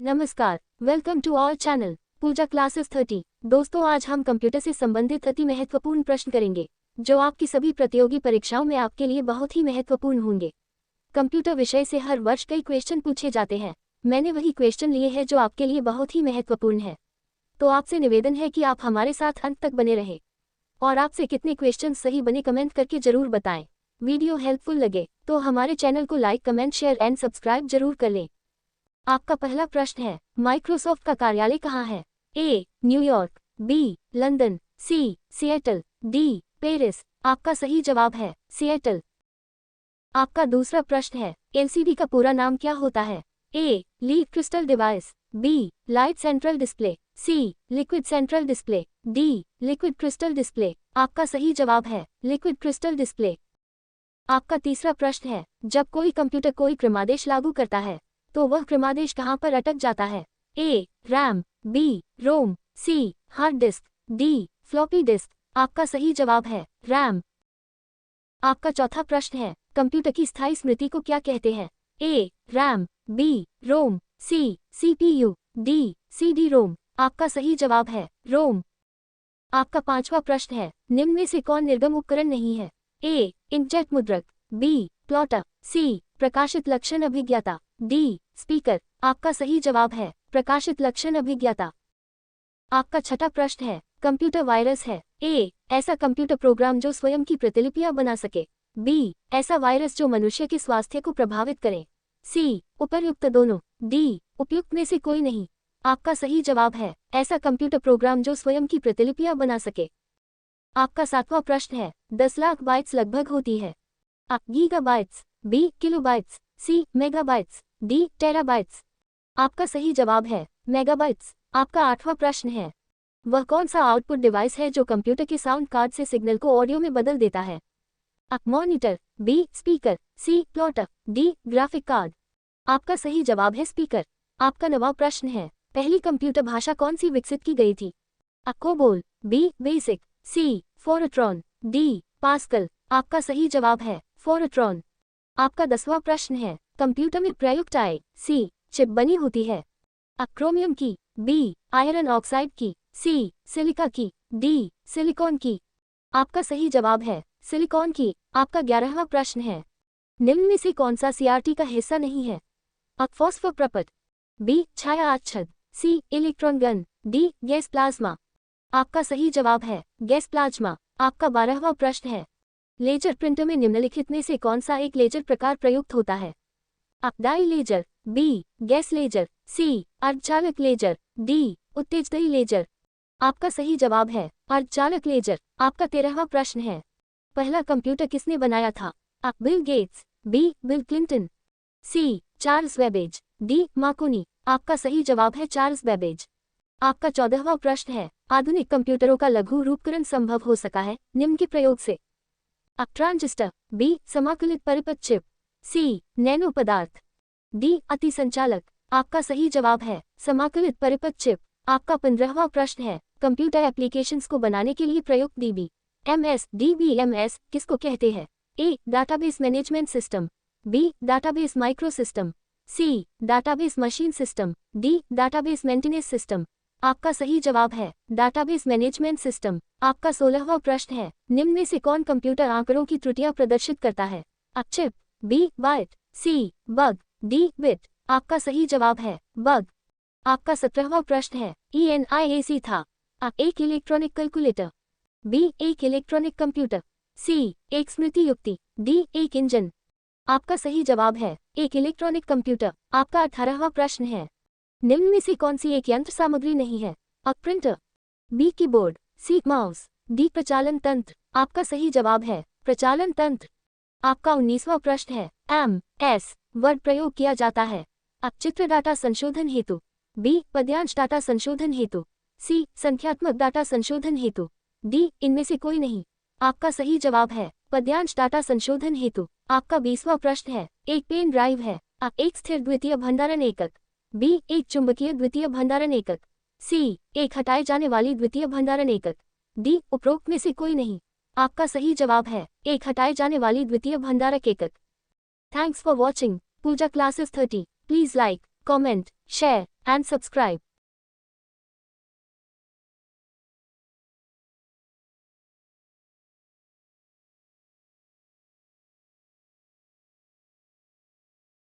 नमस्कार, welcome to our channel Pooja classes 30। दोस्तों, आज हम कंप्यूटर से संबंधित अति महत्वपूर्ण प्रश्न करेंगे जो आपकी सभी प्रतियोगी परीक्षाओं में आपके लिए बहुत ही महत्वपूर्ण होंगे। कंप्यूटर विषय से हर वर्ष कई क्वेश्चन पूछे जाते हैं। मैंने वही क्वेश्चन लिए हैं जो आपके लिए बहुत ही महत्वपूर्ण है। तो आपसे निवेदन है कि आप हमारे साथ अंत तक बने रहें और आपसे कितने क्वेश्चन सही बने कमेंट करके जरूर बताएं। वीडियो हेल्पफुल लगे तो हमारे चैनल को like, comment, share and subscribe जरूर कर लें। आपका पहला प्रश्न है, माइक्रोसॉफ्ट का कार्यालय कहाँ है? A. New York, B. London, C. Seattle, D. Paris. आपका सही जवाब है सिएटल। आपका दूसरा प्रश्न है, एलसीडी का पूरा नाम क्या होता है? A. Lead crystal device, B. Light central display, C. Liquid central display, D. Liquid crystal display. आपका सही जवाब है लिक्विड क्रिस्टल डिस्प्ले। आपका तीसरा प्रश्न है, जब कोई कंप्यूटर कोई क्रमादेश लागू करता है तो वह क्रमादेश कहाँ पर अटक जाता है? A. RAM, B. ROM, C. Hard disk, D. Floppy disk. आपका सही जवाब है रैम। आपका चौथा प्रश्न है, कंप्यूटर की स्थायी स्मृति को क्या कहते हैं? A. RAM, B. ROM, C. CPU, D. CD ROM. आपका सही जवाब है रोम। आपका पांचवा प्रश्न है, निम्न में से कौन निर्गम उपकरण नहीं है? ए. इंकजेट मुद्रक, बी. प्लॉटर, सी. प्रकाशित लक्षण अभिज्ञाता, डी. स्पीकर। आपका सही जवाब है प्रकाशित लक्षण अभिज्ञाता। आपका छठा प्रश्न है, कंप्यूटर वायरस है? ए. ऐसा कंप्यूटर प्रोग्राम जो स्वयं की प्रतिलिपियां बना सके, बी. ऐसा वायरस जो मनुष्य के स्वास्थ्य को प्रभावित करे, सी. उपर्युक्त दोनों, डी. उपयुक्त में से कोई नहीं। आपका सही जवाब है ऐसा कंप्यूटर प्रोग्राम जो स्वयं की प्रतिलिपियां बना सके। आपका सातवां प्रश्न है, 10 लाख बाइट्स लगभग होती है? A. Gigabytes, B. Kilobytes, C. Megabytes, D. Terabytes. आपका सही जवाब है मेगाबाइट्स। आपका आठवां प्रश्न है, वह कौन सा आउटपुट डिवाइस है जो कंप्यूटर के साउंड कार्ड से सिग्नल को ऑडियो में बदल देता है? A. Monitor, B. Speaker, C. Plotter, D. Graphic card. आपका सही जवाब है स्पीकर। आपका नवां प्रश्न है, पहली कंप्यूटर भाषा कौन सी विकसित की गई थी? A. COBOL, B. BASIC, C. FORTRAN, D. Pascal. आपका सही जवाब है फोरट्रॉन। आपका 10वां प्रश्न है, कंप्यूटर में प्रयुक्त आई.सी. चिप बनी होती है? आ. क्रोमियम की, बी. आयरन ऑक्साइड की, सी. सिलिका की, डी. सिलिकॉन की। आपका सही जवाब है सिलिकॉन की। आपका 11वां प्रश्न है, निम्न में से कौन सा सीआरटी का हिस्सा नहीं है? आ. फॉस्फोर प्रपट, बी. छाया आच्छाद, C. Electron gun, D. Gas plasma. आपका सही जवाब है गैस प्लाज्मा। आपका 12वां प्रश्न है, लेजर प्रिंटर में निम्नलिखित में से कौन सा एक लेजर प्रकार प्रयुक्त होता है? A. Dye laser, B. Gas laser, C. अर्धचालक लेजर, डी. उत्तेजदयी लेजर। आपका सही जवाब है अर्धचालक लेजर। आपका 13वां प्रश्न है, पहला कंप्यूटर किसने बनाया था? A. Bill Gates, B. Bill Clinton, C. Charles Babbage, D. Marconi. आपका सही जवाब है चार्ल्स बेबेज। आपका 14वां प्रश्न है, आधुनिक कंप्यूटरों का लघु रूपकरण संभव हो सका है निम्न के प्रयोग से? आ. Transistor, B. समाकलित परिपथ चिप, सी. नैनो पदार्थ, डी. अतिसंचालक। आपका सही जवाब है समाकलित परिपथ चिप। आपका 15वां प्रश्न है, कंप्यूटर एप्लीकेशंस को बनाने के लिए प्रयुक्त डीबीएमएस डीबीएमएस किसको कहते हैं? A. Database management system, B. Database micro system, C. Database machine system, D. Database maintenance system. आपका सही जवाब है डाटाबेस मैनेजमेंट सिस्टम। आपका 16वां प्रश्न है, निम्न में से कौन कंप्यूटर आंकड़ों की त्रुटियां प्रदर्शित करता है? A. Chip, B. Byte, C. Bug, D. Bit. आपका सही जवाब है बग। आपका 17वां प्रश्न है, ENIAC था? आ. एक इलेक्ट्रॉनिक कैलकुलेटर, बी. एक इलेक्ट्रॉनिक कंप्यूटर, सी. एक स्मृति युक्ति, डी. एक इंजन। आपका सही जवाब है एक इलेक्ट्रॉनिक कंप्यूटर। आपका 18वां प्रश्न है, निम्न में से कौन सी एक यंत्र सामग्री नहीं है? A. Printer, B. Keyboard, C. Mouse, D. प्रचालन तंत्र। आपका सही जवाब है प्रचालन तंत्र। आपका 19वां प्रश्न है, MS वर्ड प्रयोग किया जाता है? आ. चित्र डाटा संशोधन हेतु, बी. पद्यांश डाटा संशोधन हेतु, सी. संख्यात्मक डाटा संशोधन हेतु, डी. इनमें से कोई नहीं। आपका सही जवाब है पद्यांश डाटा संशोधन हेतु। आपका 20वां प्रश्न है, एक पेन ड्राइव है? आ. एक स्थिर द्वितीय भंडारण एकक, बी. एक चुंबकीय द्वितीय भंडारण एकक, सी. एक हटाए जाने वाली द्वितीय भंडारण एकक, डी. उपरोक्त में से कोई नहीं। आपका सही जवाब है एक हटाए जाने वाली द्वितीय भंडारक एकक। Thanks for watching Pooja classes 30। Please like, comment, share and subscribe.